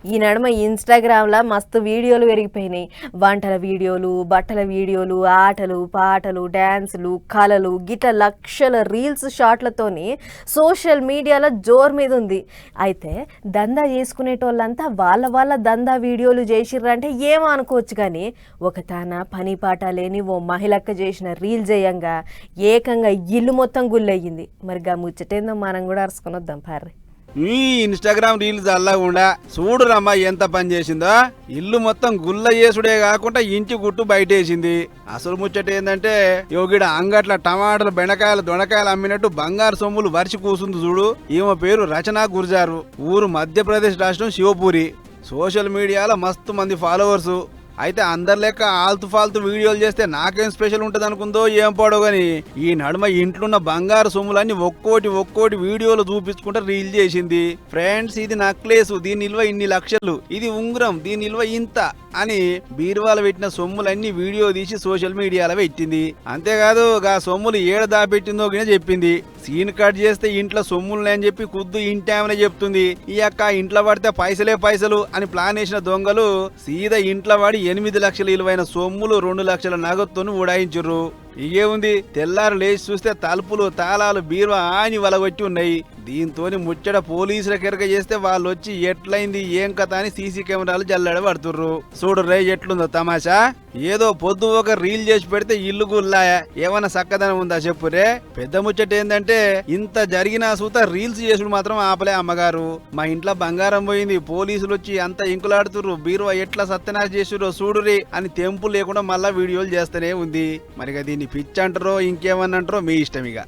ఈ నడుమ ఇన్స్టాగ్రామ్లో మస్తు వీడియోలు పెరిగిపోయినాయి. వంటల వీడియోలు, బట్టల వీడియోలు, ఆటలు పాటలు, డ్యాన్సులు, కళలు గిట్ల లక్షల రీల్స్ షాట్లతోని సోషల్ మీడియాలో జోరు మీద ఉంది. అయితే దందా చేసుకునేటోళ్ళంతా వాళ్ళ దందా వీడియోలు చేసిర్రంటే ఏమో అనుకోవచ్చు, కానీ ఒక తాన పని పాట లేని ఓ మహిళక్క చేసిన రీల్ చేయంగా ఏకంగా ఇల్లు మొత్తం గుల్లయ్యింది. మరి గా ముచ్చటేందో మనం కూడా అరుచుకొని వద్దాం పార్రి. ఈ ఇన్స్టాగ్రామ్ రీల్స్ అల్లాగుండా చూడురమ్మా ఎంత పని చేసిందో. ఇల్లు మొత్తం గుల్ల చేసుడే కాకుండా ఇంటి గుట్టు బయటేసింది. అసలు ముచ్చట ఏందంటే యోగిడ అంగట్ల టమాటాలు, బెండకాయలు, దొండకాయలు అమ్మినట్టు బంగారు సొమ్ములు వరిసి కూసుంది చూడు. ఈమె పేరు రచనా గుర్జారు, ఊరు మధ్యప్రదేశ్ రాష్ట్రం శివపూరి. సోషల్ మీడియాలో మస్తు మంది ఫాలోవర్స్. అయితే అందరి లెక్క ఆల్తు ఫాల్తు వీడియోలు చేస్తే నాకేం స్పెషల్ ఉంటుంది అనుకుందో ఏం పాడో గాని ఈ నడుమ ఇంట్లున్న బంగారు సొమ్ములన్నీ ఒక్కోటి వీడియోలు చూపించుకుంటే రీల్ చేసింది. ఫ్రెండ్స్, ఇది నక్లేసు, దీని నిల్వ ఇన్ని లక్షలు, ఇది ఉంగరం, దీని నిల్వ ఇంత అని బీరువాలు పెట్టిన సొమ్ములన్నీ వీడియో తీసి సోషల్ మీడియాలో పెట్టింది. అంతేకాదు గా సొమ్ములు ఏడ దాపెట్టిందో గిన చెప్పింది. సీన్ కట్ చేస్తే ఇంట్లో సొమ్ములు అని చెప్పి కుద్దు ఇంటామనే చెప్తుంది. ఈ అక్క ఇంట్లో పడితే పైసలే పైసలు అని ప్లాన్ వేసిన దొంగలు సీదా ఇంట్లో పడి 8 లక్షల విలువైన సొమ్ములు 2 లక్షల నగదుతోని ఉడాయించుర్రు. ఇగే ఉంది, తెల్లారు లేచి చూస్తే తలుపులు, తాళాలు, బీరువా ఆని వలగొట్టి ఉన్నాయి. దీంతోని ముచ్చట పోలీసుల కెరక చేస్తే వాళ్ళు వచ్చి ఎట్లయింది ఏం కథ అని సీసీ కెమెరాలు జల్లెడ పడుతుర్రు. చూడు రే ఎట్లుందో తమాషా. ఏదో పొద్దు ఒక రీల్ చేసి పెడితే ఇల్లు గుల్లాయా, ఏమన్నా సక్కదనం ఉందా చెప్పురే. పెద్ద ముచ్చట ఏందంటే ఇంత జరిగినా సూత రీల్స్ చేసుడు మాత్రం ఆపలే అమ్మగారు. మా ఇంట్లో బంగారం పోయింది, పోలీసులు వచ్చి అంత ఇంకులాడుతుర్రు, బీరువా ఎట్లా సత్యనాశ చేసిర్రో చూడురి అని తెంపు లేకుండా మళ్ళా వీడియోలు చేస్తూనే ఉంది. మరి దీన్ని పిచ్చి అంటారో ఇంకేమన్నా అంటారో మీ ఇష్టం ఇక.